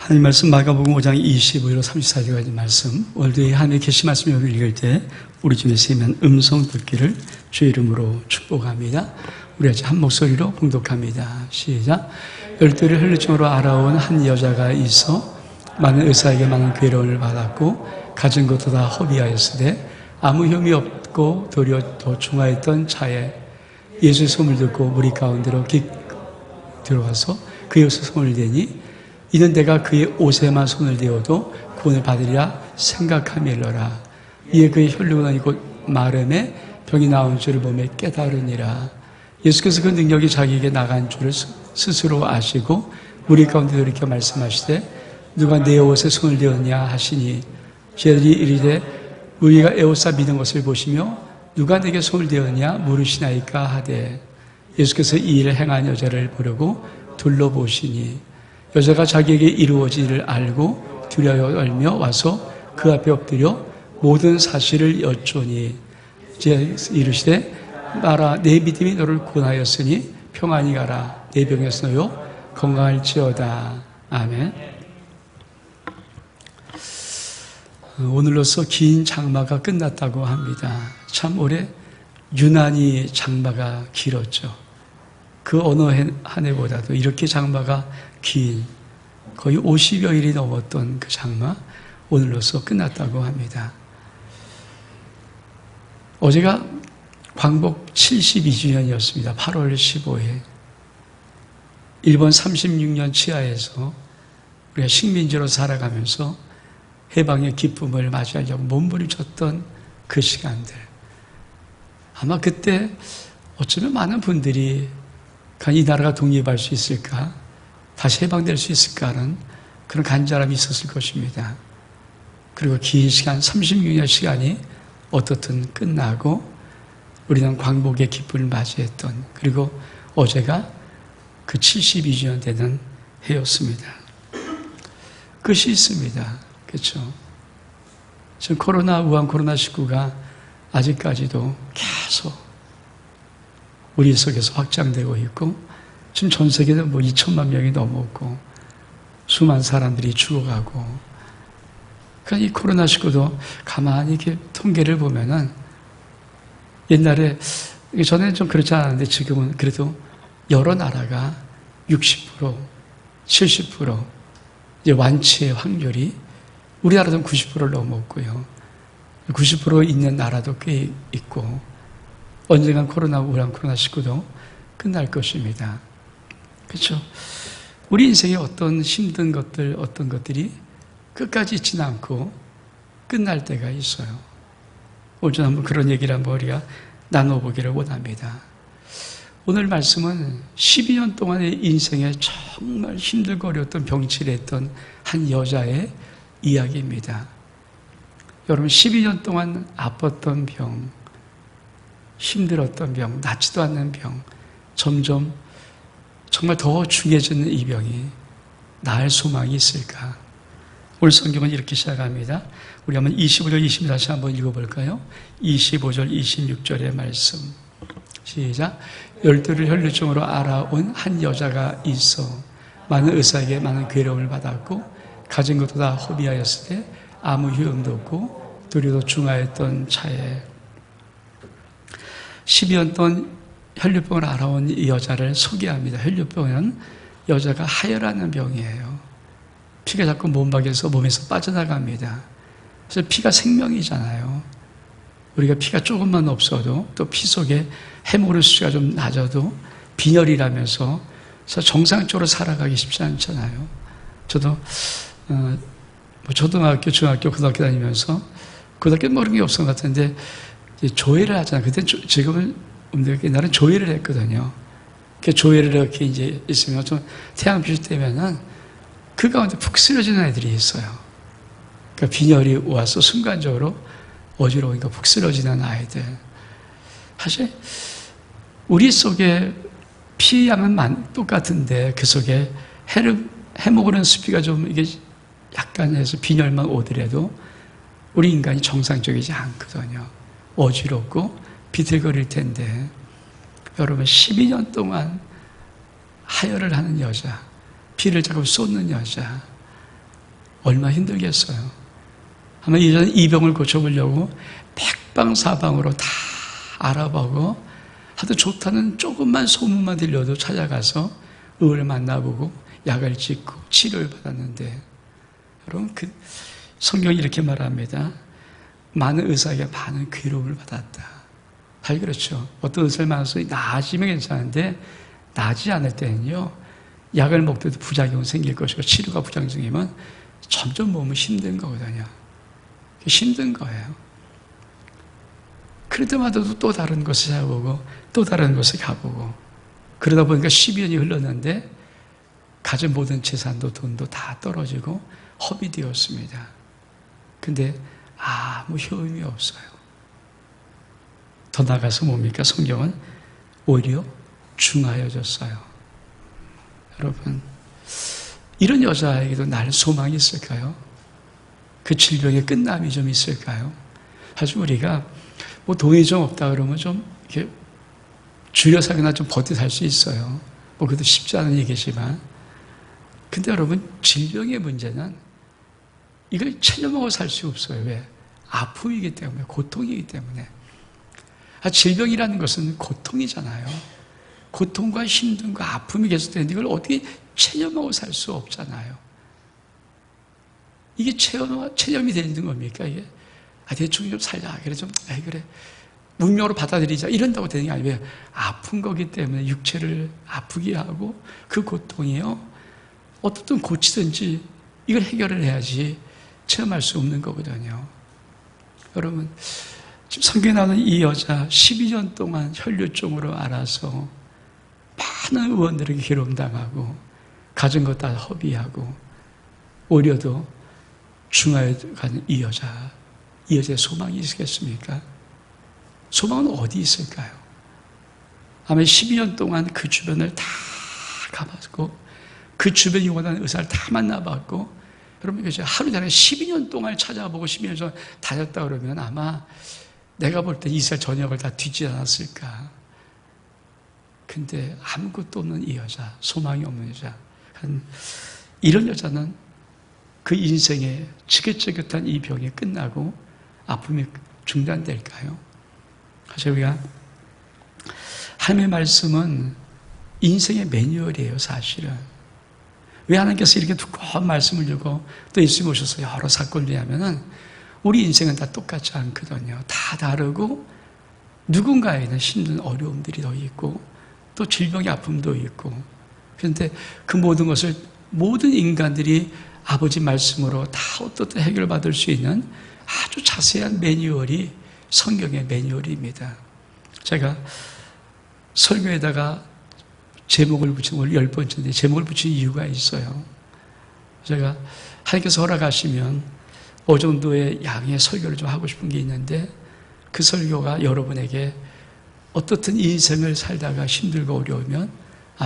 하나님 말씀 마가복음 5장 25절 34절까지 말씀, 오늘도 하나님의 계시 말씀을 읽을 때 우리 중에서 있는 음성 듣기를 주의 이름으로 축복합니다. 우리 같이 한 목소리로 봉독합니다. 시작. 열두를 혈루증으로 알아온 한 여자가 있어 많은 의사에게 많은 괴로움을 받았고 가진 것도 다 허비하였으되 아무 혐의 없고 도리어 더 중하였던 자에 예수의 소문을 듣고 무리 가운데로 들어와서 그의 옷에 손을 대니 이는 내가 그의 옷에만 손을 대어도 구원을 받으리라 생각하밀러라. 이에 그의 혈루가 곧 마름에 병이 나온 줄을 보며 깨달으니라. 예수께서 그 능력이 자기에게 나간 줄을 스스로 아시고 무리 가운데 돌이켜 말씀하시되 누가 내 옷에 손을 대었냐 하시니 저희들이 이르되 우리가 에오사 믿은 것을 보시며 누가 내게 손을 대었냐 물으시나이까 하되 예수께서 이 일을 행한 여자를 보려고 둘러보시니 여자가 자기에게 이루어진 일을 알고 두려워 떨며 와서 그 앞에 엎드려 모든 사실을 여쭈니 이제 이르시되 나라 내 믿음이 너를 구원하였으니 평안히 가라 내 병에서 너요 건강할지어다. 아멘. 오늘로서 긴 장마가 끝났다고 합니다. 참 올해 유난히 장마가 길었죠. 그 어느 한 해보다도 이렇게 장마가 긴 거의 50여일이 넘었던 그 장마 오늘로서 끝났다고 합니다. 어제가 광복 72주년이었습니다. 8월 15일 일본 36년 치하에서 우리가 식민지로 살아가면서 해방의 기쁨을 맞이하려고 몸부림쳤던 그 시간들, 아마 그때 어쩌면 많은 분들이 이 나라가 독립할 수 있을까, 다시 해방될 수 있을까 하는 그런 간절함이 있었을 것입니다. 그리고 긴 시간, 36년 시간이 어떻든 끝나고 우리는 광복의 기쁨을 맞이했던, 그리고 어제가 그 72주년 되는 해였습니다. 끝이 있습니다. 그렇죠? 지금 우한 코로나19가 아직까지도 계속 우리 속에서 확장되고 있고, 지금 전 세계는 2천만 명이 넘었고, 수많은 사람들이 죽어가고, 그러니까 이 코로나19도 가만히 이렇게 통계를 보면은, 옛날에, 전에는 좀 그렇지 않았는데, 지금은 그래도 여러 나라가 60%, 70% 이제 완치의 확률이, 우리나라도 90%를 넘었고요. 90% 있는 나라도 꽤 있고, 언젠간 우한 코로나19도 끝날 것입니다. 그렇죠? 우리 인생에 어떤 힘든 것들, 어떤 것들이 끝까지 있지는 않고 끝날 때가 있어요. 오늘 좀 한번 그런 얘기를 한번 우리가 나눠보기를 원합니다. 오늘 말씀은 12년 동안의 인생에 정말 힘들고 어려웠던 병치를 했던 한 여자의 이야기입니다. 여러분, 12년 동안 아팠던 병, 힘들었던 병, 낫지도 않는 병, 점점 정말 더 중해지는 이 병이 나을 소망이 있을까? 오늘 성경은 이렇게 시작합니다. 우리 한번 25절, 26절 다시 한번 읽어볼까요? 25절, 26절의 말씀. 시작. 열두를 혈루증으로 알아온 한 여자가 있어 많은 의사에게 많은 괴로움을 받았고 가진 것도 다 허비하였을 때 아무 효용도 없고 도리어 중하였던 차에 12년 동안 혈류병을 알아온 이 여자를 소개합니다. 혈류병은 여자가 하혈하는 병이에요. 피가 자꾸 몸속에서 몸에서 빠져나갑니다. 그래서 피가 생명이잖아요. 우리가 피가 조금만 없어도 또 피 속에 헤모글 수치가 좀 낮아도 빈혈이라면서 정상적으로 살아가기 쉽지 않잖아요. 저도 초등학교, 중학교, 고등학교 다니면서 고등학교는 모르는 게 없었던 것 같은데 조회를 하잖아요. 그때 지금은 옛날엔 조회를 했거든요. 조회를 이렇게 이제 있으면 좀 태양빛이 때면은 그 가운데 푹 쓰러지는 애들이 있어요. 그러니까 빈혈이 와서 순간적으로 어지러우니까 푹 쓰러지는 아이들. 사실 우리 속에 피양은 똑같은데 그 속에 헤모그린 수피가 좀 이게 약간 해서 빈혈만 오더라도 우리 인간이 정상적이지 않거든요. 어지럽고 비틀거릴 텐데, 여러분 12년 동안 하혈을 하는 여자, 피를 자꾸 쏟는 여자, 얼마나 힘들겠어요. 아마 이전에 이 병을 고쳐보려고 백방사방으로 다 알아보고 하도 좋다는 조금만 소문만 들려도 찾아가서 의를 만나보고 약을 짓고 치료를 받았는데, 여러분 그 성경이 이렇게 말합니다. 많은 의사에게 많은 괴로움을 받았다. 사실 그렇죠. 어떤 의사를 만나서 나아지면 괜찮은데 나아지지 않을 때는요, 약을 먹더라도 부작용이 생길 것이고 치료가 부작용이면 점점 몸은 힘든 거거든요. 힘든 거예요. 그럴 때마다도 또 다른 것을 해보고 또 다른 것을 가보고, 그러다 보니까 12년이 흘렀는데 가진 모든 재산도 돈도 다 떨어지고 허비 되었습니다. 근데 아무 효험이 없어요. 더 나아가서 뭡니까? 성경은 오히려 중하여졌어요. 여러분, 이런 여자에게도 날 소망이 있을까요? 그 질병의 끝남이 좀 있을까요? 사실 우리가 뭐 돈이 좀 없다 그러면 좀 이렇게 줄여 살거나 좀 버텨 살 수 있어요. 뭐 그것도 쉽지 않은 얘기지만, 근데 여러분 질병의 문제는 이걸 체념하고 살 수 없어요. 왜? 아픔이기 때문에, 고통이기 때문에. 질병이라는 것은 고통이잖아요. 고통과 힘듦과 아픔이 계속되는데 이걸 어떻게 체념하고 살 수 없잖아요. 이게 체념이 되는 겁니까? 이게 대충 좀 살자. 그래 좀 그래 문명으로 받아들이자 이런다고 되는 게 아니에요. 아픈 거기 때문에 육체를 아프게 하고 그 고통이요, 어떻든 고치든지 이걸 해결을 해야지 체험할 수 없는 거거든요. 여러분, 지금 성경에 나오는 이 여자 12년 동안 혈류증으로 앓아서 많은 의원들에게 괴로움당하고 가진 것 다 허비하고 오히려도 중하에 가는 이 여자의 소망이 있겠습니까? 소망은 어디 있을까요? 아마 12년 동안 그 주변을 다 가봤고 그 주변이 원하는 의사를 다 만나봤고, 여러분 이제 하루 전에 12년 동안 찾아보고 12년 동안 다녔다 그러면 아마 내가 볼 때 이스라엘 전역을 다 뒤지지 않았을까. 근데 아무것도 없는 이 여자, 소망이 없는 여자, 이런 여자는 그 인생의 지긋지긋한 이 병이 끝나고 아픔이 중단될까요? 사실 우리가 하나님의 말씀은 인생의 매뉴얼이에요, 사실은. 왜 하나님께서 이렇게 두꺼운 말씀을 주고 또 예수님 오셔서 여러 사건을 하면은 우리 인생은 다 똑같지 않거든요. 다 다르고 누군가에는 힘든 어려움들이 더 있고 또 질병의 아픔도 있고, 그런데 그 모든 것을 모든 인간들이 아버지 말씀으로 다 어떻게 해결받을 수 있는 아주 자세한 매뉴얼이 성경의 매뉴얼입니다. 제가 설교에다가 제목을 붙인, 오늘 10번째인데 제목을 붙인 이유가 있어요. 제가 하나님께서 허락하시면 어느 정도의 양의 설교를 좀 하고 싶은 게 있는데, 그 설교가 여러분에게 어떻든 인생을 살다가 힘들고 어려우면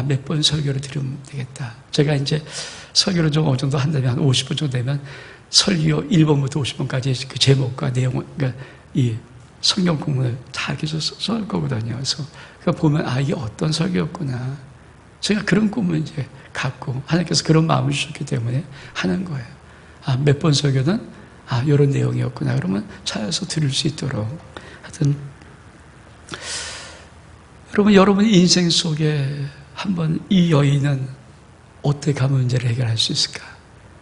몇 번 설교를 들으면 되겠다. 제가 이제 설교를 좀 어느 정도 한다면 한 50분 정도 되면 설교 1번부터 50번까지 그 제목과 내용, 그러니까 이 성경 공문을 다 이렇게 쏠 거거든요. 그래서 보면 이게 어떤 설교였구나. 제가 그런 꿈을 이제 갖고 하나님께서 그런 마음을 주셨기 때문에 하는 거예요. 몇 번 설교는 이런 내용이었구나. 그러면 찾아서 들을 수 있도록. 하여튼 여러분 인생 속에 한번 이 여인은 어떻게 하면 문제를 해결할 수 있을까?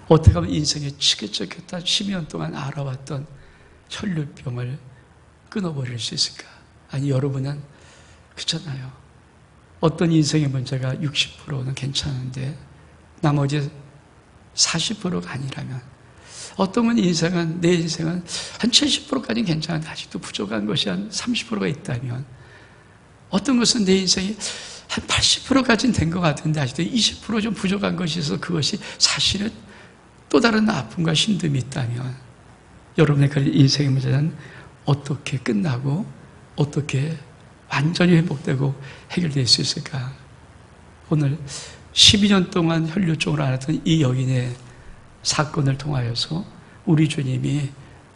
어떻게 하면 인생의 지긋지긋한 12년 동안 알아왔던 혈류병을 끊어버릴 수 있을까? 아니, 여러분은 그렇잖아요. 어떤 인생의 문제가 60%는 괜찮은데 나머지 40%가 아니라면, 어떤 분 인생은, 내 인생은 한 70%까지는 괜찮은데 아직도 부족한 것이 한 30%가 있다면, 어떤 것은 내 인생이 한 80%까지는 된 것 같은데 아직도 20% 좀 부족한 것이 있어서 그것이 사실은 또 다른 아픔과 힘듦이 있다면, 여러분의 그 인생의 문제는 어떻게 끝나고 어떻게 완전히 회복되고 해결될 수 있을까? 오늘 12년 동안 혈류증으로 앓았던 이 여인의 사건을 통하여서 우리 주님이,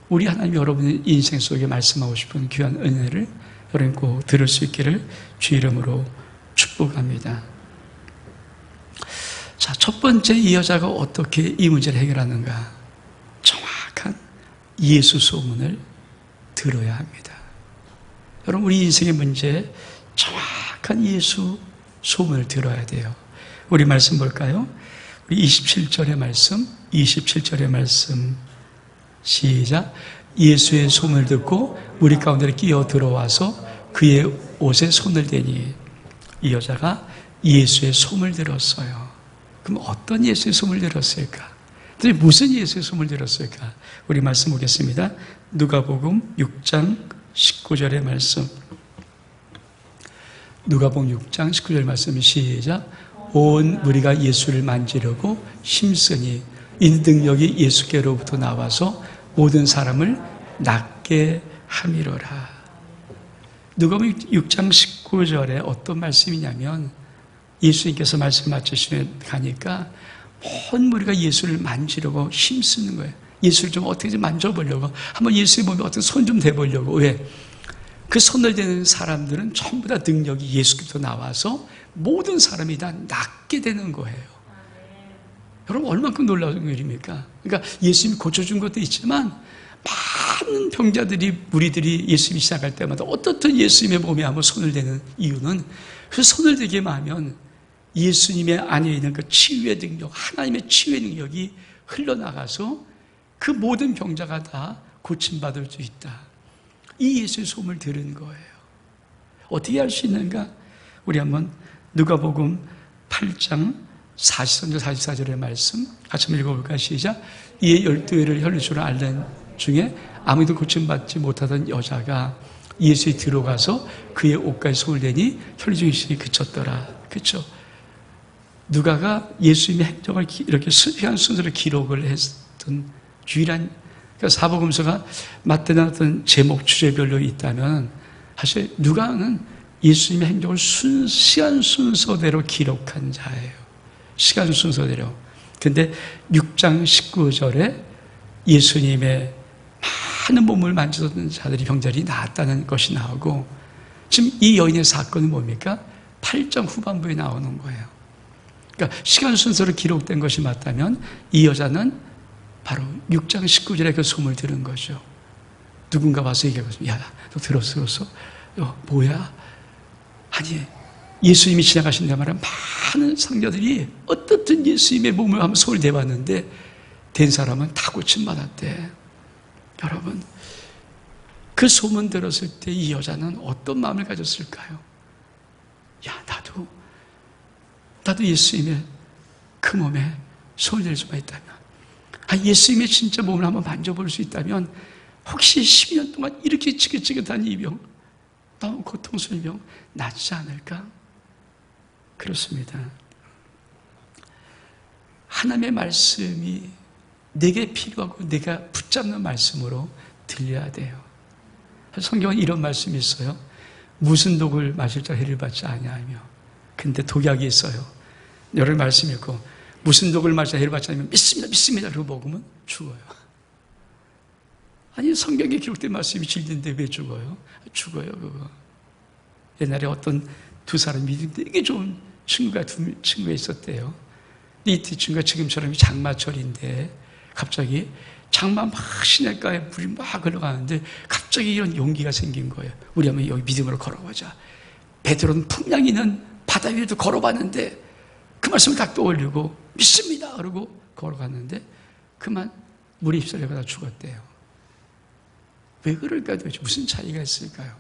우리 하나님 여러분의 인생 속에 말씀하고 싶은 귀한 은혜를 여러분 꼭 들을 수 있기를 주 이름으로 축복합니다. 자, 첫 번째, 이 여자가 어떻게 이 문제를 해결하는가? 예수 소문을 들어야 합니다. 여러분, 우리 인생의 문제, 정확한 예수 소문을 들어야 돼요. 우리 말씀 볼까요? 우리 27절의 말씀 시작. 예수의 소문을 듣고 우리 가운데 끼어 들어와서 그의 옷에 손을 대니, 이 여자가 예수의 소문을 들었어요. 그럼 어떤 예수의 소문을 들었을까? 무슨 예수의 소문을 들었을까? 우리 말씀 보겠습니다. 누가복음 6장 19절의 말씀. 누가복음 6장 19절 말씀 시작. 온 무리가 예수를 만지려고 힘쓰니 이 능력이 예수께로부터 나와서 모든 사람을 낫게 함이로라. 누가복음 6장 19절에 어떤 말씀이냐면, 예수님께서 말씀 맞추시면 가니까 온 무리가 예수를 만지려고 힘쓰는 거예요. 예수를 좀 어떻게 좀 만져보려고, 한번 예수의 몸에 어떻게 손 좀 대보려고. 왜? 그 손을 대는 사람들은 전부 다 능력이 예수께로부터 나와서 모든 사람이 다 낫게 되는 거예요. 여러분, 얼만큼 놀라운 일입니까? 그러니까 예수님이 고쳐준 것도 있지만 많은 병자들이, 무리들이 예수님이 시작할 때마다 어떻든 예수님의 몸에 한번 손을 대는 이유는, 그 손을 대게 하면 예수님의 안에 있는 그 치유의 능력, 하나님의 치유의 능력이 흘러나가서 그 모든 병자가 다 고침받을 수 있다. 이 예수의 소문을 들은 거예요. 어떻게 할 수 있는가? 우리 한번 누가복음 8장 43절 44절의 말씀 같이 한번 읽어볼까요? 시작. 이에 12회를 혈루 줄을 앓는 중에 아무도 고침받지 못하던 여자가 예수에 들어가서 그의 옷까지 손을 대니 혈루 중심이 그쳤더라. 그렇죠? 누가가 예수님의 행적을 이렇게 수피한 순서로 기록을 했던 유일한, 그러니까 사복음서가 맞대나 어떤 제목 주제별로 있다면, 사실 누가는 예수님의 행적을 시간 순서대로 기록한 자예요. 시간 순서대로. 근데 6장 19절에 예수님의 많은 몸을 만지던 자들이, 병자들이 나았다는 것이 나오고, 지금 이 여인의 사건은 뭡니까? 8장 후반부에 나오는 거예요. 그러니까 시간 순서로 기록된 것이 맞다면 이 여자는 바로 6장 19절에 그 소문을 들은 거죠. 누군가 와서 얘기하고, 야, 너 들었어? 뭐야? 아니, 예수님이 지나가신 데 말은 많은 상녀들이 어떻든 예수님의 몸을 한번 손을 대봤는데 된 사람은 다 고침받았대. 여러분, 그 소문 들었을 때 이 여자는 어떤 마음을 가졌을까요? 야, 나도 예수님의 그 몸에 손을 댈 수가 있다면, 예수님의 진짜 몸을 한번 만져볼 수 있다면, 혹시 10년 동안 이렇게 지긋지긋한 이 병, 너무 고통스러운 병 낫지 않을까? 그렇습니다. 하나님의 말씀이 내게 필요하고 내가 붙잡는 말씀으로 들려야 돼요. 성경은 이런 말씀이 있어요. 무슨 독을 마실 자 해를 받지 아니하며. 근데 독약이 있어요. 여러 말씀 읽고 무슨 독을 마실 자 해를 받지 않으면 믿습니다. 그러고 먹으면 죽어요. 아니, 성경에 기록된 말씀이 진리인데 왜 죽어요? 죽어요, 그거. 옛날에 어떤 두 사람이 믿음 되게 좋은 두 친구가 있었대요. 이 친구가 지금처럼 장마철인데 갑자기 장마 막 시냇가에 물이 막 흘러가는데 갑자기 이런 용기가 생긴 거예요. 우리 한번 여기 믿음으로 걸어보자. 베드로는 풍랑 있는 바다 위에도 걸어봤는데 그 말씀을 딱 떠올리고 믿습니다 그러고 걸어갔는데 그만 물이 휩쓸려 가다 죽었대요. 왜 그럴까요? 무슨 차이가 있을까요?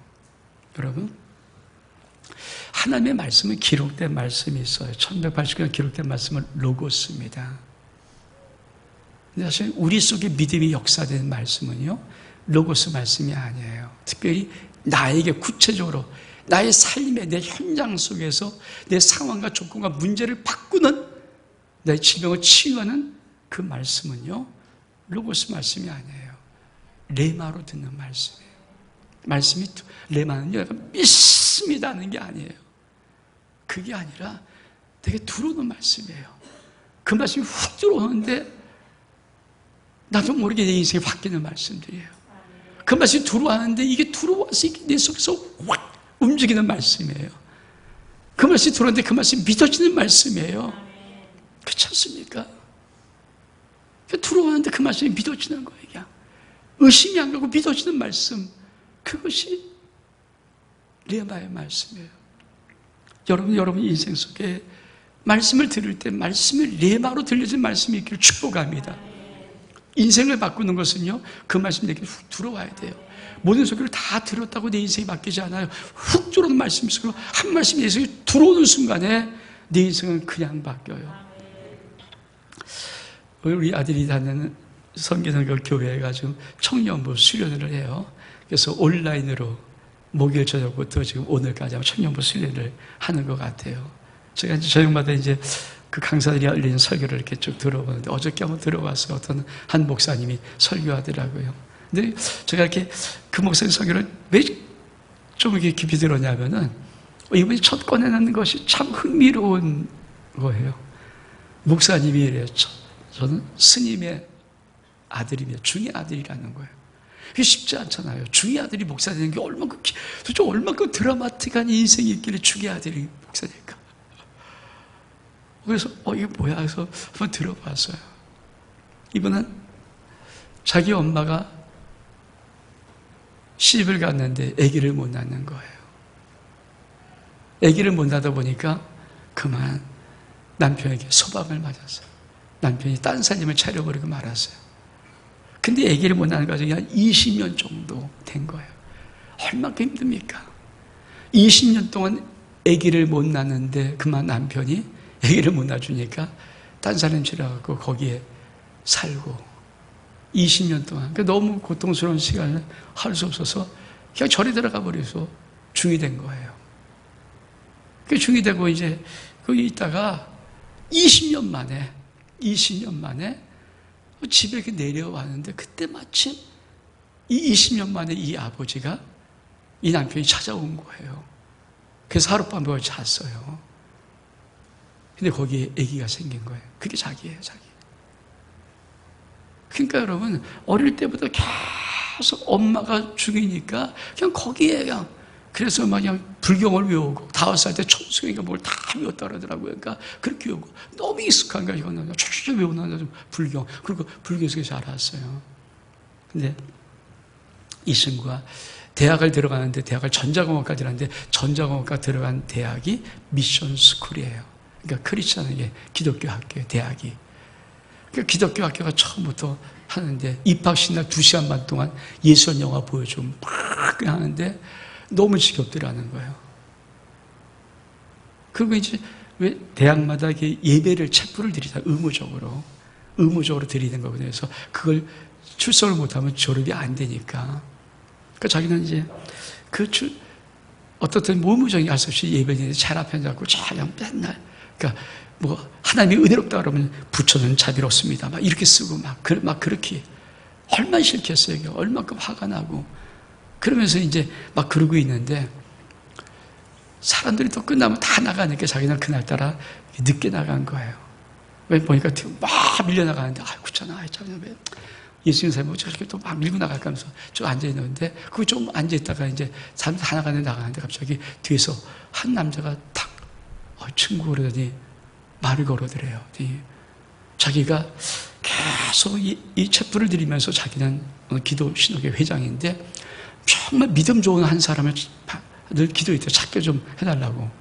여러분, 하나님의 말씀은 기록된 말씀이 있어요. 1180년 기록된 말씀은 로고스입니다. 근데 사실 우리 속에 믿음이 역사되는 말씀은요, 로고스 말씀이 아니에요. 특별히 나에게 구체적으로 나의 삶의 내 현장 속에서 내 상황과 조건과 문제를 바꾸는, 내 질병을 치유하는 그 말씀은요, 로고스 말씀이 아니에요. 레마로 듣는 말씀이에요. 말씀이, 레마는요, 약간 믿습니다 하는 게 아니에요. 그게 아니라 되게 들어오는 말씀이에요. 그 말씀이 훅 들어오는데 나도 모르게 내 인생이 바뀌는 말씀들이에요. 그 말씀이 들어왔는데 이게 들어와서 이게 내 속에서 확 움직이는 말씀이에요. 그 말씀이 들어왔는데 그 말씀이 믿어지는 말씀이에요. 그렇지 않습니까? 들어왔는데 그 말씀이 믿어지는 거예요. 의심이 안 가고 믿어지는 말씀, 그것이 레마의 말씀이에요. 여러분 인생 속에 말씀을 들을 때 말씀을 레마로 들려진 말씀이 있기를 축복합니다. 인생을 바꾸는 것은요, 그 말씀 내게 훅 들어와야 돼요. 모든 소리를 다 들었다고 내 인생이 바뀌지 않아요. 훅 들어오는 말씀이 있어요. 한 말씀이 내 인생에 들어오는 순간에 내 인생은 그냥 바뀌어요. 우리 아들이 다니는 성교사가 교회가 지금 청년부 수련회를 해요. 그래서 온라인으로 목요일 저녁부터 지금 오늘까지 청년부 수련회를 하는 것 같아요. 제가 이제 저녁마다 이제 그 강사들이 알리는 설교를 이렇게 쭉 들어보는데 어저께 한번 들어봤어요. 어떤 한 목사님이 설교하더라고요. 근데 제가 이렇게 그 목사님 설교를 왜 좀 이렇게 깊이 들었냐면은 이분이 첫 꺼내는 것이 참 흥미로운 거예요. 목사님이 이래요. 저는 스님의 아들이며 중의 아들이라는 거예요. 그게 쉽지 않잖아요. 중의 아들이 목사 되는 게 얼마큼 드라마틱한 인생이 있길래 중의 아들이 목사 될까? 그래서 이게 뭐야? 그래서 한번 들어봤어요. 이분은 자기 엄마가 시집을 갔는데 아기를 못 낳는 거예요. 아기를 못 낳다 보니까 그만 남편에게 소방을 맞았어요. 남편이 딴 살림을 차려버리고 말았어요. 근데 아기를 못 낳는 과정이 한 20년 정도 된 거예요. 얼마큼 힘듭니까? 20년 동안 아기를 못 낳는데 그만 남편이 아기를 못 낳아주니까 딴 사람 치러갖고 거기에 살고 20년 동안 너무 고통스러운 시간을 할 수 없어서 그냥 절에 들어가 버려서 중이 된 거예요. 그 중이 되고 이제 거기 있다가 20년 만에 집에 이렇게 내려왔는데 그때 마침 이 20년 만에 이 아버지가 이 남편이 찾아온 거예요. 그래서 하룻밤 거기 잤어요. 근데 거기에 아기가 생긴 거예요. 그게 자기예요, 자기. 그러니까 여러분, 어릴 때부터 계속 엄마가 중이니까 그냥 거기에 그냥 그래서 막 그냥 불경을 외우고 5살 때 천수경인가 뭘 다 외웠다 그러더라고요. 그러니까 그렇게 외우고 너무 익숙한 거야. 이거는 쫙쫙 외우는 불경. 그리고 불교에서 자랐어요. 근데 이 친구가 대학을 들어가는데 대학을 전자공학과 들어갔는데 전자공학과 들어간 대학이 미션 스쿨이에요. 그러니까 크리스천에게 기독교 학교예요, 대학이. 그러니까 기독교 학교가 처음부터 하는데 입학식 날 2시간 반 동안 예술 영화 보여주고 막 하는데 너무 지겹더라는 거예요. 그리고 이제 왜 대학마다 예배를 체프를 드리자 의무적으로 드리는 거거든요. 그래서 그걸 출석을 못하면 졸업이 안 되니까. 그러니까 자기는 이제 어떻든 의무적인 알 수 없이 예배드리는데 잘 앞에 앉아갖고 그냥 맨날 그러니까 뭐 하나님이 은혜롭다 그러면 부처는 자비롭습니다. 막 이렇게 쓰고 막 그렇게 얼마나 싫겠어요. 이게 얼마큼 화가 나고 그러면서 이제 막 그러고 있는데 사람들이 또 끝나면 다 나가니까 자기는 그날따라 늦게 나간 거예요. 왜 보니까 막 밀려나가는데 아이고 잖아 왜 예수님 사람이 저렇게 또 막 밀고 나갈까 하면서 좀 앉아있는데 그거 좀 앉아있다가 이제 사람들 다 나가는데 갑자기 뒤에서 한 남자가 탁 친구 그러더니 말을 걸어드려요. 자기가 계속 이 체프를 드리면서 자기는 기도 신학의 회장인데 정말 믿음 좋은 한 사람을 늘 기도할 때 찾게 좀 해달라고.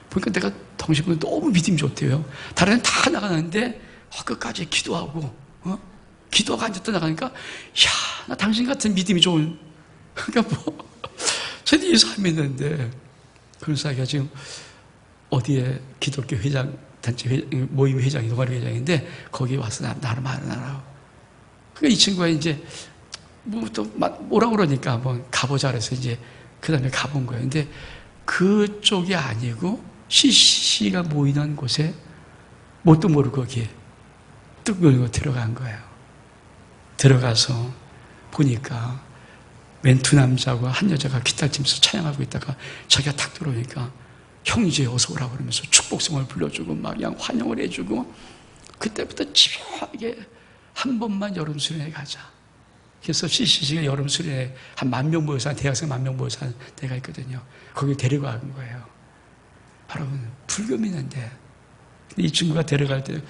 보니까 내가 당신분 너무 믿음이 좋대요. 다른 애는 다 나가는데 끝까지 기도하고 기도하고 앉았다 나가니까 나 당신 같은 믿음이 좋은 그러니까 저는 예수 안 믿는데 그래서 자기가 지금 어디에 기독교 회장 단체 모임 회장이 동아리 회장인데 거기에 와서 나를 말하라고. 그러니까 이 친구가 이제 또 뭐라 그러니까 한번 가보자 그래서 이제 그 다음에 가본 거예요. 근데 그쪽이 아니고 CC가 모이는 곳에 뭣도 모르고 거기에 뚝 열고 들어간 거예요. 들어가서 보니까 웬 두 남자와 한 여자가 기타 치면서 찬양하고 있다가 자기가 탁 들어오니까 형제 어서 오라고 그러면서 축복성을 불러주고 막 그냥 환영을 해주고 그때부터 집요하게 한 번만 여름 수련회 가자. 그래서 CCC가 여름 수련회 한 10,000명 모여서 대학생 10,000명 모여서 하는 데가 있거든요. 거기 데려간 거예요. 바로 불교 믿는데 이 친구가 데려갈 때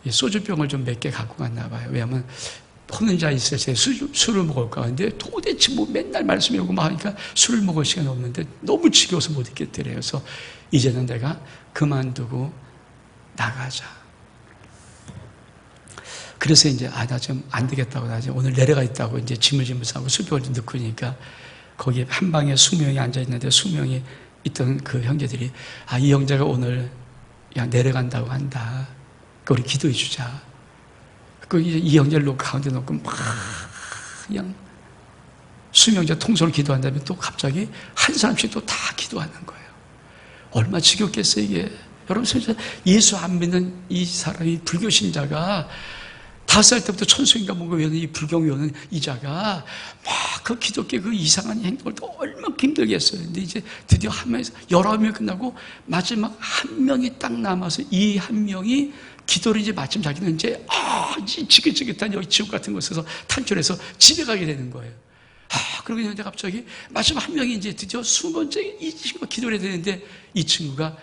소주병을 좀 몇 개 갖고 갔나 봐요. 왜냐하면 보는 자 있어서 술을 먹을까 하는데 도대체 뭐 맨날 말씀 외우고 막 하니까 술을 먹을 시간이 없는데 너무 지겨워서 못 있겠더래요. 그래서 이제는 내가 그만두고 나가자. 그래서 이제 나 좀 안 되겠다고 나 오늘 내려가 있다고 이제 짐을 싸고 수벽을 좀 넣고 니까 거기에 한 방에 20명이 앉아 있는데 20명이 있던 그 형제들이 이 형제가 오늘 내려간다고 한다. 우리 기도해 주자. 이 형제를 놓고 가운데 놓고 막 그냥 수명자 통솔 기도한 다음에 또 갑자기 한 사람씩 또 다 기도하는 거예요. 얼마나 지겹겠어요 이게. 여러분 예수 안 믿는 이 사람이 불교 신자가 5살 때부터 천수인가 뭔가 외우는 이 불경 외우는 이자가 막 그 기독교 그 이상한 행동을 또 얼마나 힘들겠어요. 근데 이제 드디어 한 명에서 19명 끝나고 마지막 한 명이 딱 남아서 이 한 명이 기도를 이제 마침 자기는 이제 지긋지긋한 여기 지옥 같은 곳에서 탈출해서 집에 가게 되는 거예요. 그러고 있는데 갑자기 마지막 한 명이 이제 드디어 20번째 이 친구가 기도를 해야 되는데 이 친구가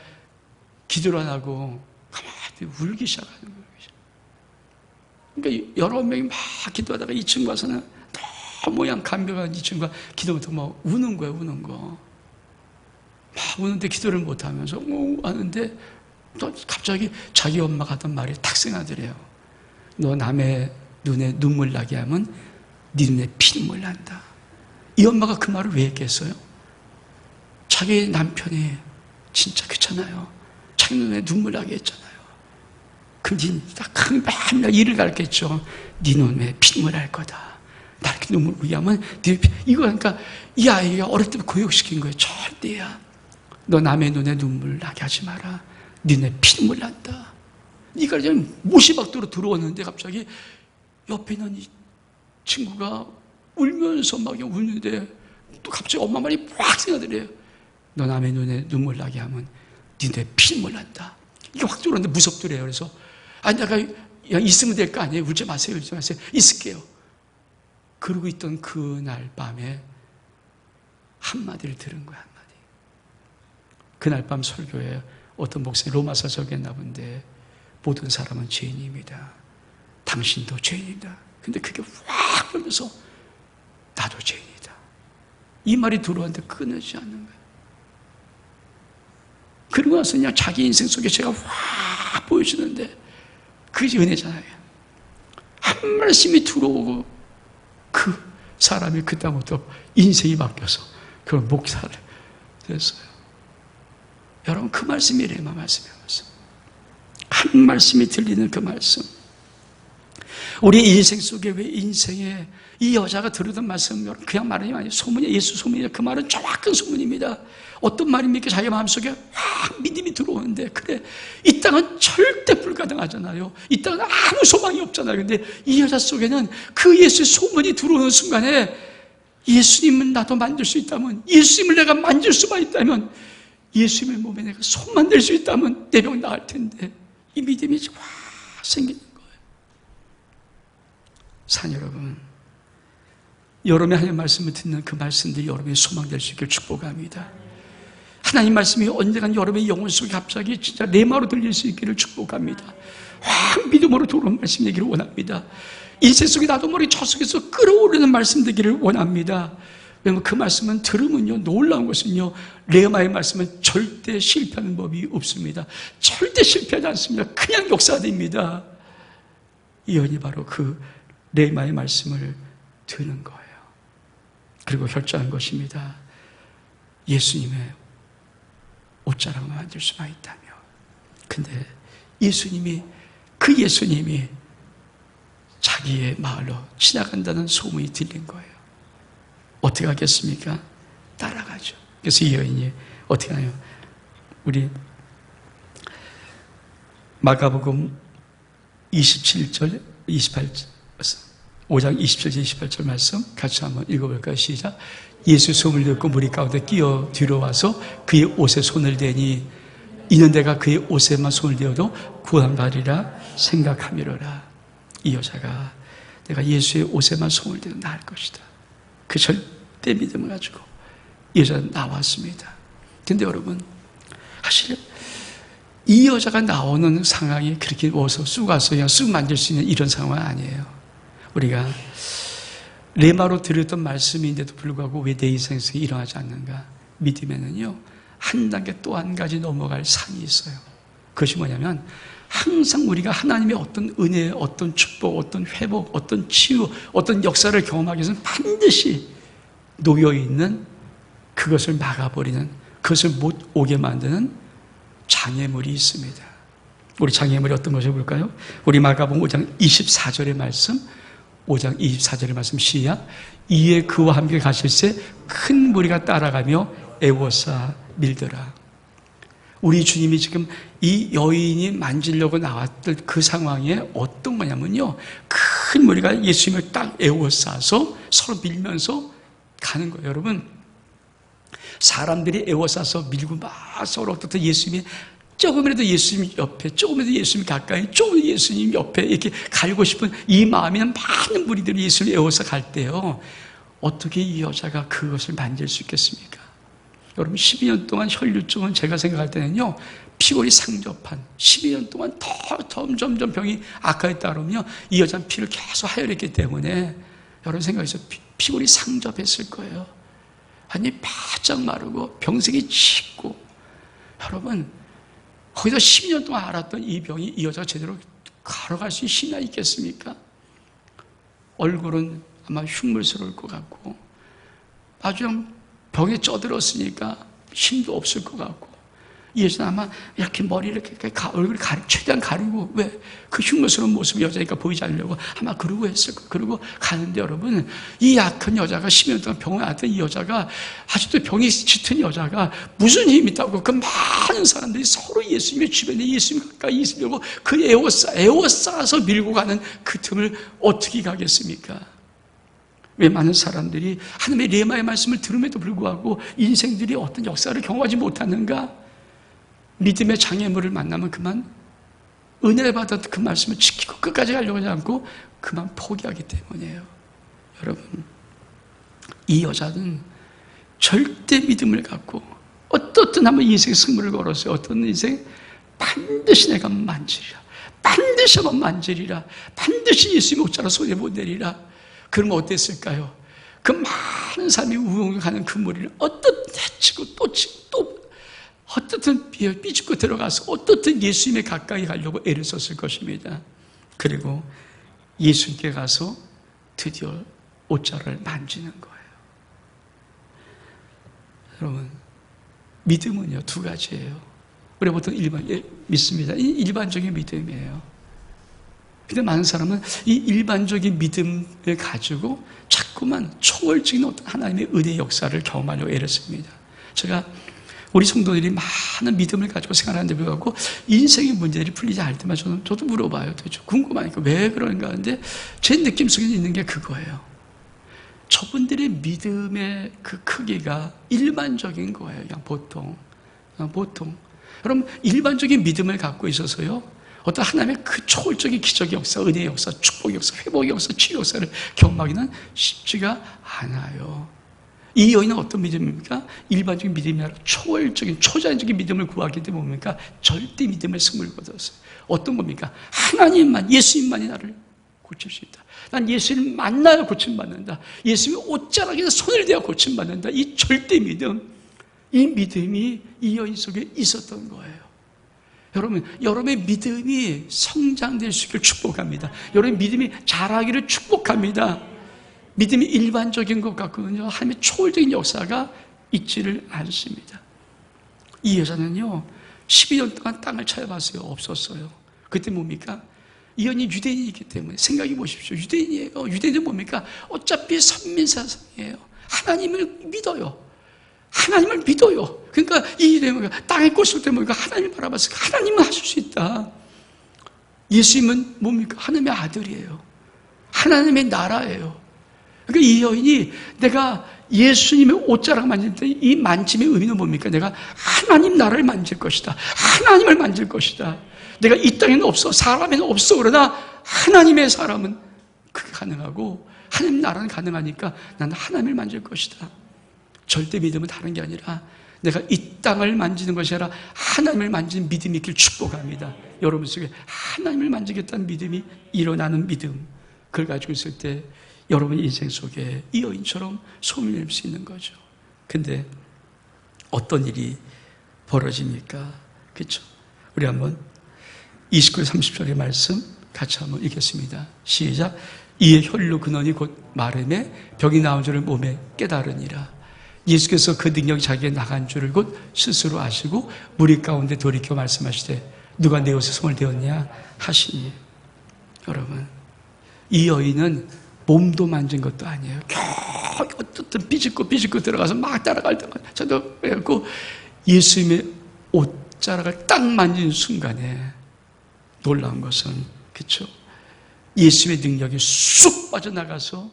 기도를 안 하고 가만히 울기 시작하는 거예요. 그러니까 여러 명이 막 기도하다가 이 친구 와서는 너무 감격한 이 친구가 기도부터 막 우는 거예요, 우는 거. 막 우는데 기도를 못 하면서 하는데 또 갑자기 자기 엄마가 하던 말이 탁 생각하더래요. 너 남의 눈에 눈물 나게 하면 네 눈에 피눈물 난다. 이 엄마가 그 말을 왜 했겠어요? 자기 남편이 진짜 그렇잖아요. 자기 눈에 눈물 나게 했잖아요. 그럼 맨날 이를 가르쳤죠. 네 눈에 피눈물 날 거다. 나 이렇게 눈물 울게 하면 이거 그러니까 이 아이가 어릴 때부터 교육시킨 거예요. 절대야. 너 남의 눈에 눈물 나게 하지 마라. 네 눈에 피눈물 난다. 네가 이제 무시박도로 들어왔는데 갑자기 옆에 있는 이 친구가 울면서 막 우는데 또 갑자기 엄마 말이 확 생각나더래요. 너 남의 눈에 눈물 나게 하면 네 눈에 피눈물 난다. 이게 확 들어오는데 무섭더래요. 그래서 내가 있으면 될 거 아니에요. 울지 마세요. 울지 마세요. 있을게요. 그러고 있던 그날 밤에 한마디를 들은 거야. 한마디. 그날 밤 설교에 어떤 목사님 로마서 적였나 본데 모든 사람은 죄인입니다. 당신도 죄인이다. 근데 그게 확 오면서 나도 죄인이다. 이 말이 들어왔는데 끊어지지 않는 거예요. 그러고 나서 그냥 자기 인생 속에 제가 확 보여주는데 그게 은혜잖아요. 한 말씀이 들어오고 그 사람이 그다음부터 인생이 바뀌어서 그런 목사를 됐어요. 여러분 그 말씀이 레마 말씀이에요. 한 말씀이 들리는 그 말씀. 우리 인생 속에 왜 인생에 이 여자가 들으던 말씀 여러분 그냥 말이 아니에요. 소문이에요. 예수 소문이에요. 그 말은 정확한 소문입니다. 어떤 말입니까? 자기 마음속에 확 믿음이 들어오는데 그래 이 땅은 절대 불가능하잖아요. 이 땅은 아무 소망이 없잖아요. 근데 이 여자 속에는 그 예수의 소문이 들어오는 순간에 예수님은 나도 만질 수 있다면 예수님을 내가 만질 수만 있다면 예수님의 몸에 내가 손만 댈 수 있다면 내 병 나을 텐데 이 믿음이 확 생기는 거예요. 산 여러분, 여러분의 하나님 말씀을 듣는 그 말씀들이 여러분의 소망될 수 있기를 축복합니다. 하나님 말씀이 언젠간 여러분의 영혼 속에 갑자기 진짜 레마로 들릴 수 있기를 축복합니다. 확 믿음으로 들어오는 말씀 되기를 원합니다. 인생 속에 나도 모르게 저 속에서 끌어오르는 말씀 되기를 원합니다. 왜냐하면 그 말씀은 들으면요 놀라운 것은요 레마의 말씀은 절대 실패하는 법이 없습니다. 절대 실패하지 않습니다. 그냥 역사됩니다. 이 연이 바로 그 레마의 말씀을 듣는 거예요. 그리고 결정한 것입니다. 예수님의 옷자락을 만들 수만 있다며. 근데 그 예수님이 자기의 마을로 지나간다는 소문이 들린 거예요. 어떻게 하겠습니까? 따라가죠. 그래서 이 여인이 어떻게 하나요? 우리 마가복음 27절, 28절, 5장 27절, 28절 말씀 같이 한번 읽어볼까요? 시작. 예수 소문을 듣고 무리 가운데 끼어 뒤로 와서 그의 옷에 손을 대니 이는 내가 그의 옷에만 손을 대어도 구원받으리라 생각함이로라. 이 여자가 내가 예수의 옷에만 손을 대도 나을 것이다. 그 절대 믿음을 가지고 이 여자는 나왔습니다. 근데 여러분 사실 이 여자가 나오는 상황이 그렇게 어서 쑥 와서 그냥 쑥 만질 수 있는 이런 상황은 아니에요. 우리가 레마로 드렸던 말씀인데도 불구하고 왜 내 인생에서 일어나지 않는가? 믿음에는요, 한 단계 또 한 가지 넘어갈 산이 있어요. 그것이 뭐냐면 항상 우리가 하나님의 어떤 은혜, 어떤 축복, 어떤 회복, 어떤 치유, 어떤 역사를 경험하기 위해서는 반드시 놓여있는, 그것을 막아버리는, 그것을 못 오게 만드는 장애물이 있습니다. 우리 장애물이 어떤 것을 볼까요? 우리 마가복음 5장 24절의 말씀, 5장 24절의 말씀 시작. 이에 그와 함께 가실새 큰 무리가 따라가며 애워싸 밀더라. 우리 주님이 지금 이 여인이 만지려고 나왔던 그 상황에 어떤 거냐면요, 큰 무리가 예수님을 딱 애워싸서 서로 밀면서 가는 거예요. 여러분, 사람들이 애워싸서 밀고 막 서로 어떻든 예수님이 조금이라도 예수님 옆에, 조금이라도 예수님 가까이, 조금이라도 예수님 옆에 이렇게 가고 싶은 이 마음에는 많은 무리들이 예수님을 애워싸 갈 때요, 어떻게 이 여자가 그것을 만질 수 있겠습니까? 여러분, 12년 동안 혈류증은 제가 생각할 때는요, 피골이 상접한 12년 동안 점점 병이 악화했다 그러면요, 이 여자는 피를 계속 하혈했기 때문에 여러분 생각해서 피골이 상접했을 거예요. 완전히 바짝 마르고 병색이 짙고, 여러분 거기서 12년 동안 알았던 이 병이 이 여자가 제대로 걸어갈 수 있는 힘이 있겠습니까? 얼굴은 아마 흉물스러울 것 같고, 아주 병에 쪄들었으니까 힘도 없을 것 같고, 이 여자는 아마 이렇게 머리를 이렇게 얼굴을 최대한 가리고, 왜? 그 흉물스러운 모습이 여자니까 보이지 않으려고 아마 그러고 했을 거예요. 그러고 가는데 여러분, 이 약한 여자가 10년 동안 병을 앓았던 이 여자가, 아직도 병이 짙은 여자가 무슨 힘이 있다고 그 많은 사람들이 서로 예수님의 주변에 예수님 가까이 있으려고 그 애워싸서 밀고 가는 그 틈을 어떻게 가겠습니까? 왜 많은 사람들이 하나님의 레마의 말씀을 들음에도 불구하고 인생들이 어떤 역사를 경험하지 못하는가? 믿음의 장애물을 만나면 그만 은혜를 받았던 그 말씀을 지키고 끝까지 가려고 하지 않고 그만 포기하기 때문이에요. 여러분, 이 여자는 절대 믿음을 갖고 어떻든 한번 인생의 승부를 걸었어요. 어떤 인생? 반드시 내가 만지리라, 반드시 한번 만지리라, 반드시 예수님의 옷자락 손에 못 내리라. 그러면 어땠을까요? 그 많은 사람이 우웅하는 그 무리를 어떻든 해치고 또 치고 또 어떻든 삐죽고 들어가서 어떻든 예수님에 가까이 가려고 애를 썼을 것입니다. 그리고 예수님께 가서 드디어 옷자락을 만지는 거예요. 여러분, 믿음은요, 두 가지예요. 우리가 보통 믿습니다. 이 일반적인 믿음이에요. 근데 많은 사람은 이 일반적인 믿음을 가지고 자꾸만 초월적인 어떤 하나님의 은혜의 역사를 경험하려고 애를 씁니다. 제가 우리 성도들이 많은 믿음을 가지고 생활하는데 불구하고 인생의 문제를 풀리지 않을 때만 저도 물어봐요. 궁금하니까 왜 그런가 하는데 제 느낌 속에 있는 게 그거예요. 저분들의 믿음의 그 크기가 일반적인 거예요. 그냥 보통. 여러분, 일반적인 믿음을 갖고 있어서요, 어떤 하나님의 그 초월적인 기적의 역사, 은혜의 역사, 축복의 역사, 회복의 역사, 치유 역사를 경험하기는 쉽지가 않아요. 이 여인은 어떤 믿음입니까? 일반적인 믿음이 아니라 초월적인, 초자연적인 믿음을 구하기 때문에 뭡니까? 절대 믿음의 승부를 거뒀어요. 어떤 겁니까? 하나님만, 예수님만이 나를 고칠 수 있다. 난 예수님을 만나야 고침받는다. 예수님의 옷자락에 손을 대어 고침받는다. 이 절대 믿음, 이 믿음이 이 여인 속에 있었던 거예요. 여러분, 여러분의 믿음이 성장될 수 있기를 축복합니다. 여러분의 믿음이 자라기를 축복합니다. 믿음이 일반적인 것 같거든요. 하나님의 초월적인 역사가 있지를 않습니다. 이 여자는요, 12년 동안 땅을 찾아봤어요. 없었어요. 그때 뭡니까? 이 여인이 유대인이기 때문에 생각해 보십시오. 유대인이에요. 유대인은 뭡니까? 어차피 선민사상이에요. 하나님을 믿어요. 하나님을 믿어요. 그러니까 이 유대인은 땅에 꽂을 때 뭡니까? 하나님을 바라봤으니까 하나님은 하실 수 있다. 예수님은 뭡니까? 하나님의 아들이에요. 하나님의 나라예요. 그러니까 이 여인이 내가 예수님의 옷자락 만질 때 이 만짐의 의미는 뭡니까? 내가 하나님 나라를 만질 것이다. 하나님을 만질 것이다. 내가 이 땅에는 없어. 사람에는 없어. 그러나 하나님의 사람은 그게 가능하고 하나님 나라는 가능하니까 나는 하나님을 만질 것이다. 절대 믿음은 다른 게 아니라 내가 이 땅을 만지는 것이 아니라 하나님을 만지는 믿음이 있길 축복합니다. 여러분 속에 하나님을 만지겠다는 믿음이 일어나는 믿음. 그걸 가지고 있을 때 여러분 인생 속에 이 여인처럼 소문을 낼 수 있는 거죠. 근데 어떤 일이 벌어집니까? 그렇죠? 우리 한번 29절 30절의 말씀 같이 한번 읽겠습니다. 시작. 이에 혈로 근원이 곧 마르매 병이 나온 줄을 몸에 깨달으니라. 예수께서 그 능력이 자기에 나간 줄을 곧 스스로 아시고 무리 가운데 돌이켜 말씀하시되 누가 내 옷에 손을 대었냐 하시니. 여러분, 이 여인은 몸도 만진 것도 아니에요. 겨우 어떻든 삐집고 들어가서 막 따라갈 때만 저도 그래갖고 예수님의 옷자락을 딱 만진 순간에 놀라운 것은, 그렇죠? 예수님의 능력이 쑥 빠져나가서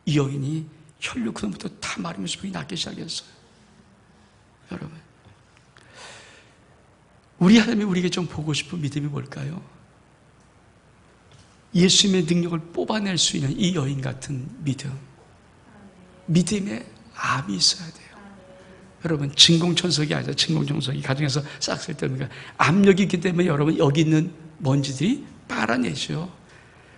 이 여인이 혈류 그놈부터 다 마르면서 병이 낫기 시작했어요. 여러분, 우리 하나님이 우리에게 좀 보고 싶은 믿음이 뭘까요? 예수님의 능력을 뽑아낼 수 있는 이 여인 같은 믿음. 믿음의 압이 있어야 돼요. 여러분, 진공청소기 아니죠. 진공청소기 가정에서 싹 쓸 때니까 압력이 있기 때문에 여러분 여기 있는 먼지들이 빨아내죠.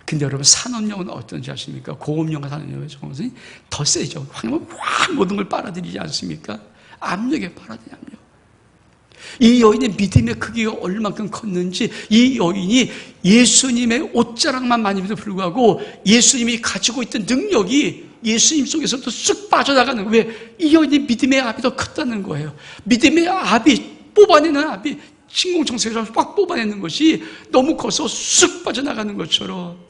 근데 여러분, 산업용은 어떤지 아십니까? 고업용과 산업용의 정성이 더 세죠. 확 모든 걸 빨아들이지 않습니까? 압력에 빨아들이 압력. 이 여인의 믿음의 크기가 얼마큼 컸는지, 이 여인이 예수님의 옷자락만 만짐에도 불구하고 예수님이 가지고 있던 능력이 예수님 속에서도 쑥 빠져나가는 거예요. 왜? 이 여인의 믿음의 압이 더 컸다는 거예요. 믿음의 압이, 뽑아내는 압이 진공청소기에서 확 뽑아내는 것이 너무 커서 쑥 빠져나가는 것처럼.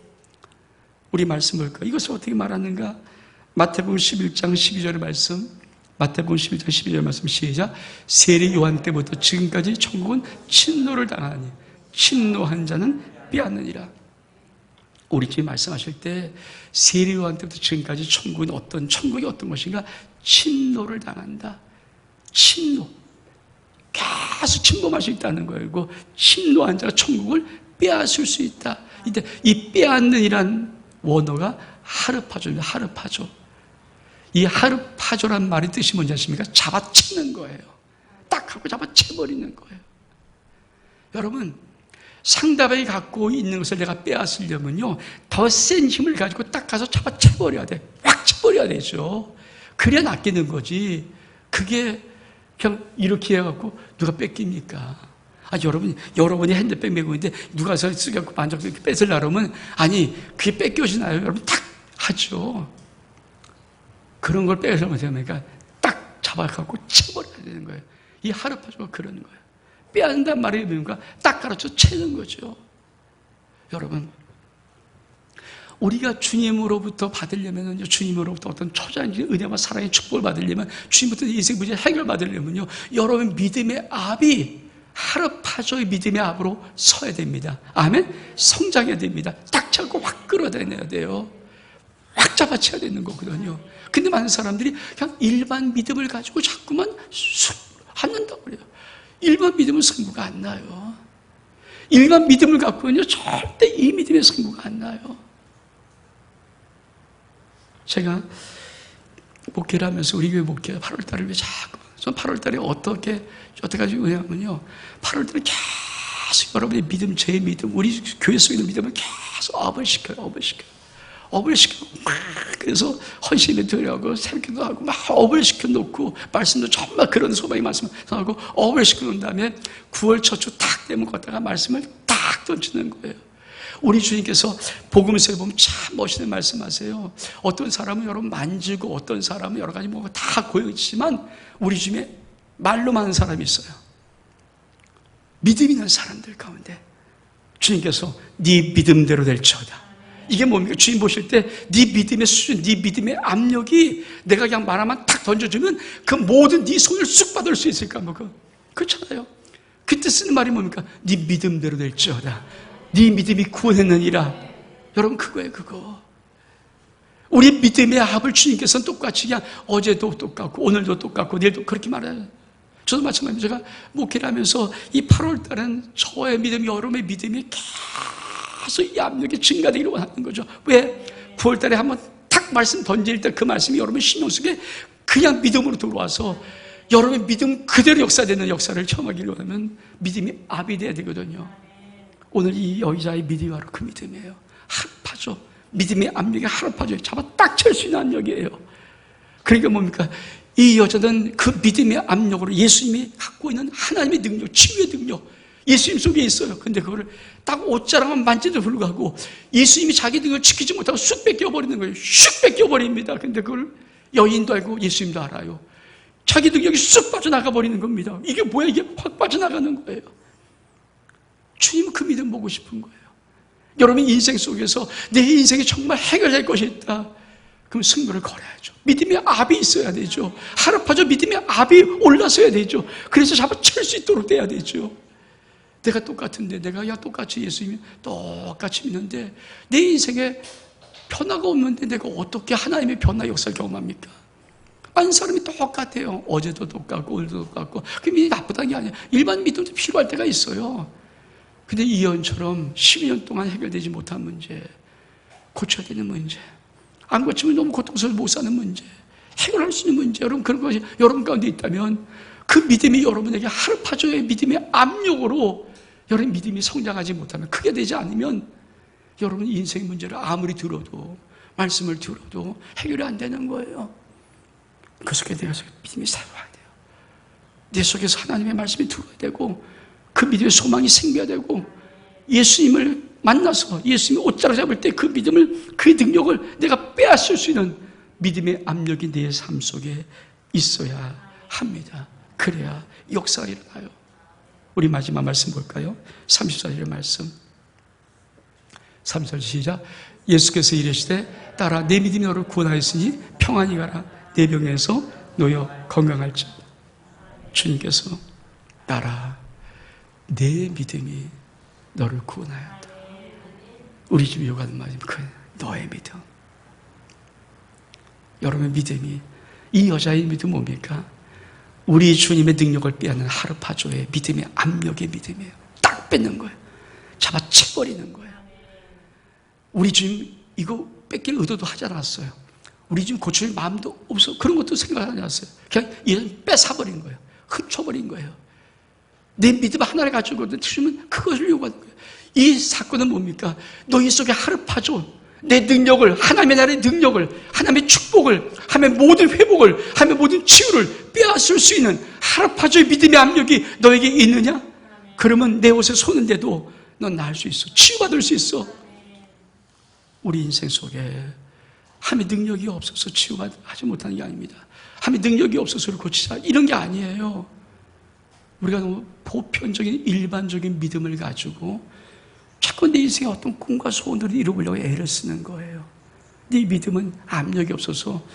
우리 말씀 볼까요? 이것을 어떻게 말하는가? 마태복음 11장 12절의 말씀, 마태복음 11장 12절 말씀 시작. 세례 요한 때부터 지금까지 천국은 침노를 당하니 침노한 자는 빼앗느니라. 우리 주님 말씀하실 때 세례 요한 때부터 지금까지 천국이 어떤 것인가? 침노를 당한다. 침노. 계속 침범할 수 있다는 거예요. 그리고 침노한 자가 천국을 빼앗을 수 있다. 이때 이 빼앗는이란 원어가 하르파조입니다. 하르파조. 이 하르파조란 말의 뜻이 뭔지 아십니까? 잡아채는 거예요. 딱 하고 잡아채버리는 거예요. 여러분, 상대방이 갖고 있는 것을 내가 빼앗으려면요, 더 센 힘을 가지고 딱 가서 잡아채버려야 돼. 확 채버려야 되죠. 그래야 낚이는 거지. 그게 그냥 이렇게 해갖고 누가 뺏깁니까? 여러분이 핸드백 메고 있는데 누가 쓰갖고 만족 이렇게 뺏으려고 하면, 아니, 그게 뺏겨지나요? 여러분, 딱 하죠. 그런 걸 뺏으려면 되니까 딱 잡아갖고 채버려야 되는 거예요. 이 하르파조가 그러는 거예요. 빼앗는단 말이 뭔가 딱 가르쳐 채는 거죠. 여러분, 우리가 주님으로부터 받으려면요, 주님으로부터 어떤 초자연적인 은혜와 사랑의 축복을 받으려면, 주님부터 인생 문제 해결 받으려면요, 여러분 믿음의 압이 하르파조의 믿음의 압으로 서야 됩니다. 아멘? 성장해야 됩니다. 딱 잡고 확 끌어다녀야 돼요. 확 잡아채야 되는 거거든요. 근데 많은 사람들이 그냥 일반 믿음을 가지고 자꾸만 앉는다고 그래요. 일반 믿음은 승부가 안 나요. 일반 믿음을 갖고는요, 절대 이 믿음의 승부가 안 나요. 제가 목회를 하면서 우리 교회 목회 8월달을 왜 자꾸, 전 8월달에 어떻게 가지고 그냐면요, 8월달에 계속 여러분의 믿음, 제 믿음, 우리 교회 속에 있는 믿음을 계속 업을 시켜요. 그래서 헌신에 들어가고 새벽기도 하고 막 업을 시켜놓고, 말씀도 정말 그런 소망의 말씀을 하고 업을 시켜놓은 다음에 9월 첫 주 딱 되면 걷다가 말씀을 딱 던지는 거예요. 우리 주님께서 복음서에 보면 참 멋있는 말씀하세요. 어떤 사람은 여러분 만지고, 어떤 사람은 여러 가지 뭐가 다 고여있지만, 우리 주님에 말로 많은 사람이 있어요. 믿음 있는 사람들 가운데 주님께서 네 믿음대로 될지어다. 이게 뭡니까? 주님 보실 때 네 믿음의 수준, 네 믿음의 압력이 내가 그냥 말하면 탁 던져주면 그 모든 네 손을 쑥 받을 수 있을까? 그렇잖아요. 그때 쓰는 말이 뭡니까? 네 믿음대로 될지어다. 네 믿음이 구원했느니라. 여러분, 그거예요, 그거. 우리 믿음의 압을 주님께서는 똑같이 그냥 어제도 똑같고 오늘도 똑같고 내일도 그렇게 말해요. 저도 마찬가지로 제가 목회를 하면서 이 8월 달은 저의 믿음, 여러분의 믿음이 계속 이 압력이 증가되기를 원하는 거죠. 왜? 9월 달에 한번 탁 말씀 던질 때 그 말씀이 여러분 신경 속에 그냥 믿음으로 들어와서 여러분의 믿음 그대로 역사되는 역사를 경험하기를 원하면 믿음이 압이 돼야 되거든요. 오늘 이 여자의 믿음이 바로 그 믿음이에요. 하르파조. 믿음의 압력이 하루파주에 잡아 딱 칠 수 있는 압력이에요. 그러니까 뭡니까? 이 여자는 그 믿음의 압력으로 예수님이 갖고 있는 하나님의 능력, 치유의 능력, 예수님 속에 있어요. 근데 그거를 딱 옷자락만 만지도 불구하고 예수님이 자기 등을 지키지 못하고 쑥 뺏겨버리는 거예요. 슉 뺏겨버립니다. 근데 그걸 여인도 알고 예수님도 알아요. 자기 능력이 쑥 빠져나가 버리는 겁니다. 이게 뭐야? 이게 확 빠져나가는 거예요. 주님은 그 믿음 보고 싶은 거예요. 여러분 인생 속에서 내 인생이 정말 해결될 것이 있다. 그럼 승부를 걸어야죠. 믿음의 압이 있어야 되죠. 하루파주 믿음의 압이 올라서야 되죠. 그래서 잡아칠 수 있도록 돼야 되죠. 내가 똑같은데, 내가 똑같이 예수님이 똑같이 믿는데 내 인생에 변화가 없는데 내가 어떻게 하나님의 변화 역사를 경험합니까? 많은 사람이 똑같아요. 어제도 똑같고 오늘도 똑같고. 그게 믿음이 나쁘다는 게 아니에요. 일반 믿음도 필요할 때가 있어요. 근데 이 여인처럼 12년 동안 해결되지 못한 문제, 고쳐야 되는 문제, 안 고치면 너무 고통스러워 못 사는 문제, 해결할 수 있는 문제, 여러분 그런 것이 여러분 가운데 있다면 그 믿음이 여러분에게 하루파주의 믿음의 압력으로 여러분 믿음이 성장하지 못하면, 크게 되지 않으면 여러분 인생 문제를 아무리 들어도, 말씀을 들어도 해결이 안 되는 거예요. 그 속에 대해서 믿음이 살아야 돼요. 내 속에서 하나님의 말씀이 들어야 되고 그 믿음의 소망이 생겨야 되고, 예수님을 만나서 예수님이 옷자락 잡을 때 그 믿음을, 그 능력을 내가 빼앗을 수 있는 믿음의 압력이 내 삶 속에 있어야 합니다. 그래야 역사가 일어나요. 우리 마지막 말씀 볼까요? 34절의 말씀. 3절 시작. 예수께서 이르시되 따라 내 믿음이 너를 구원하였으니 평안히 가라. 내 병에서 놓여 건강할지어다. 주님께서 따라 내 믿음이 너를 구원하였다. 우리 집이 요구하는 말이 그 너의 믿음. 여러분의 믿음이, 이 여자의 믿음 뭡니까? 우리 주님의 능력을 빼앗는 하루파주의 믿음의 압력의 믿음이에요. 딱 뺏는 거예요. 잡아채버리는 거예요. 우리 주님 이거 뺏길 의도도 하지 않았어요. 우리 주님 고칠 마음도 없어. 그런 것도 생각하지 않았어요. 그냥 이런 뺏어버린 거예요. 훔쳐버린 거예요. 내 믿음 하나를 가지고 주님은 그것을 요구하는 거예요. 이 사건은 뭡니까? 너희 속에 하루파주, 내 능력을, 하나님의 나라의 능력을, 하나님의 축복을, 하나님의 모든 회복을, 하나님의 모든 치유를 빼앗을 수 있는 하루파주의 믿음의 압력이 너에게 있느냐? 그러면 내 옷에 손을 대도 넌 나을 수 있어. 치유받을 수 있어. 우리 인생 속에 하나님의 능력이 없어서 치유하지 못하는 게 아닙니다. 하나님의 능력이 없어서 고치자, 이런 게 아니에요. 우리가 너무 보편적인 일반적인 믿음을 가지고 자꾸 내 인생에 어떤 꿈과 소원을 이루려고 애를 쓰는 거예요. 네 믿음은 압력이 없어서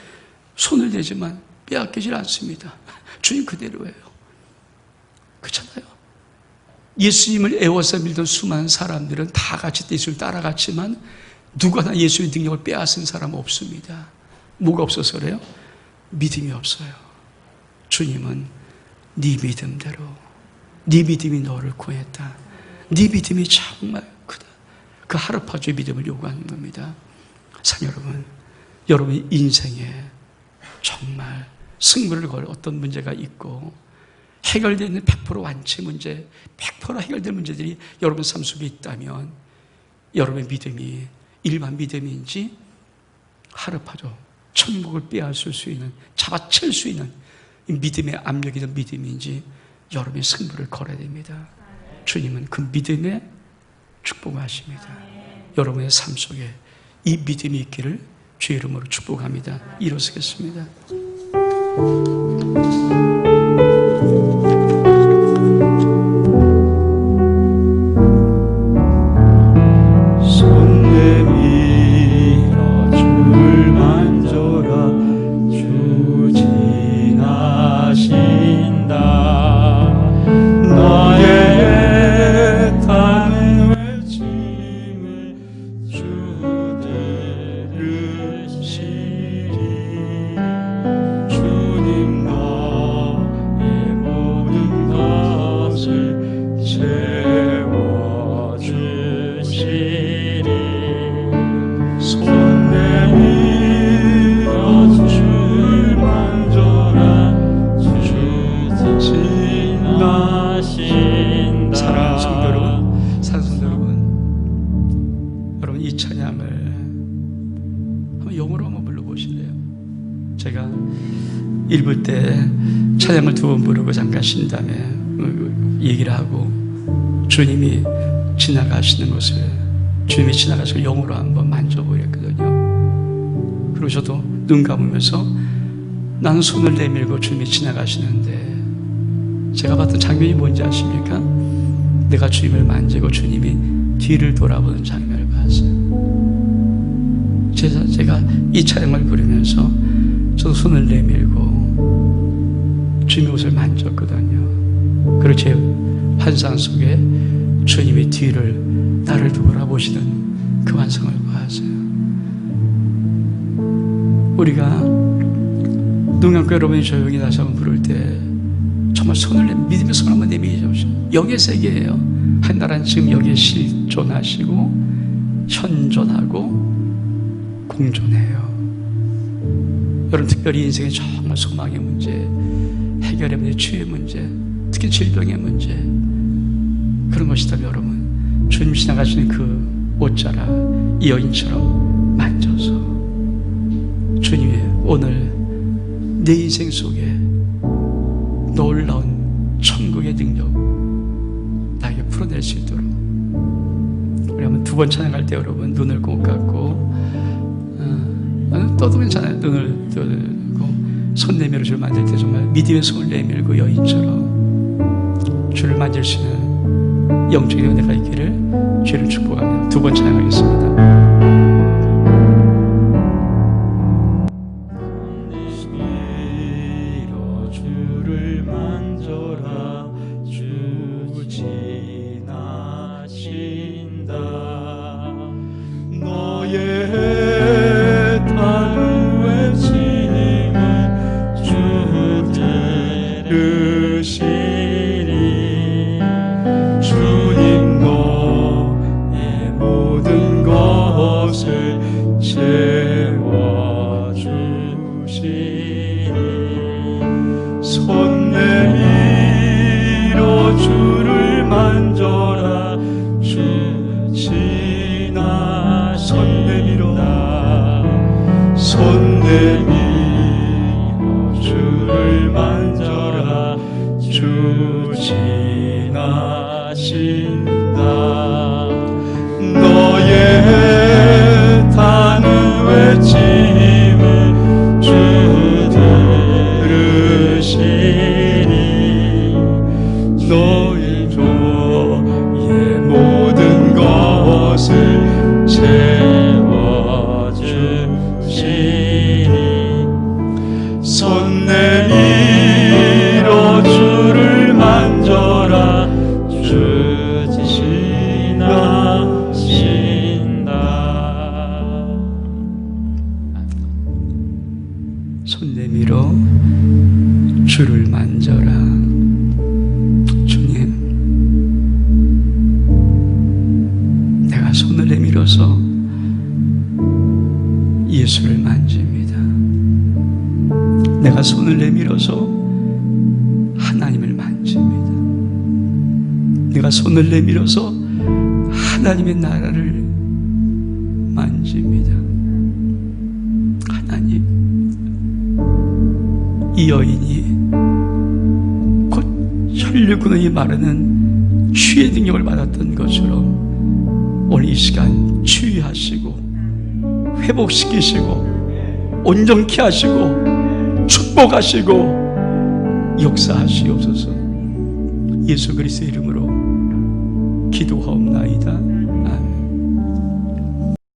손을 대지만 빼앗기질 않습니다. 주님 그대로예요. 그렇잖아요. 예수님을 애워서 믿던 수많은 사람들은 다 같이 예수를 따라갔지만 누가 다 예수의 능력을 빼앗은 사람은 없습니다. 뭐가 없어서 그래요? 믿음이 없어요. 주님은 네 믿음대로, 네 믿음이 너를 구했다. 네 믿음이 정말 크다. 그 하루파주의 믿음을 요구하는 겁니다. 사 여러분, 여러분의 인생에 정말 승부를 걸 어떤 문제가 있고 해결되는 100% 완치 문제, 100% 해결된 문제들이 여러분 삶 속에 있다면 여러분의 믿음이 일반 믿음인지 하루파주 천국을 빼앗을 수 있는, 잡아칠 수 있는 믿음의 압력이든 믿음인지 여러분의 승부를 걸어야 됩니다. 주님은 그 믿음에 축복을 하십니다. 여러분의 삶 속에 이 믿음이 있기를 주의 이름으로 축복합니다. 일어서겠습니다. 손 내밀어 주를 만져라. 주 지나신다. 나의 애타는 외침을 주 들으시리. 주님 나 한번 영어로 한번 불러보실래요? 제가 1부 때 찬양을 2번 부르고 잠깐 쉰 다음에 얘기를 하고 주님이 지나가시는 것을 주님이 지나가시고 영어로 한번 만져보랬거든요. 그리고 저도 눈 감으면서 나는 손을 내밀고 주님이 지나가시는데 제가 봤던 장면이 뭔지 아십니까? 내가 주님을 만지고 주님이 뒤를 돌아보는 장면을 봤어요. 제가 이 찬양을 부르면서 저도 손을 내밀고 주님의 옷을 만졌거든요. 그리고 제 환상 속에 주님이 뒤를 나를 돌아보시는 그 환상을 봤어요. 우리가 눈 감고 여러분이 조용히 다시 한번 부를 때 정말 믿음의 손을 한번 내밀어보시죠. 영의 세계예요. 하나님 지금 여기에 실존하시고 현존하고 공존해요. 여러분 특별히 인생의 정말 소망의 문제, 해결의 문제, 치유의 문제, 특히 질병의 문제 그런 것이다면 여러분 주님 지나가시는 그 옷자락 이 여인처럼 만져서 주님이 오늘 내 인생 속에 놀라운 천국의 능력 나에게 풀어낼 수 있도록 우리 한번 2번 찬양할 때 여러분 눈을 꼭 감고 떠도 괜찮아요. 눈을 뜨고 손 내밀어 주를 만질 때 정말 믿음의 손을 내밀고 여인처럼 주를 만질 수 있는 영적인 은혜가 있기를 주를 축복합니다. 2번 찬양하겠습니다. 주를 만져라 주 지나신다 너의 다른 외침을 주 들으시리 주님 너의 모든 것을 채워주시리 손 내밀어 주를 만져라 주 지나 손 내밀어 주를 만져라 주 지나신다 너의 타는 외침을 주 들으시니 너의 조의 모든 것을 채워주시니 손 내밀어 주를 만져라 주 지나신다 손 내밀어 주를 만져라. 주님, 내가 손을 내밀어서 예수를 만집니다. 내가 손을 내밀어서 하나님을 만집니다. 내가 손을 내밀어서 하나님의 나라를 만집니다. 하나님, 이 여인이 곧 혈류근원이 마르는 치유의 능력을 받았던 것처럼 오늘 이 시간 치유하시고 회복시키시고 온전케 하시고 축복하시고 역사하시옵소서. 예수 그리스도의 이름으로 기도하옵나이다.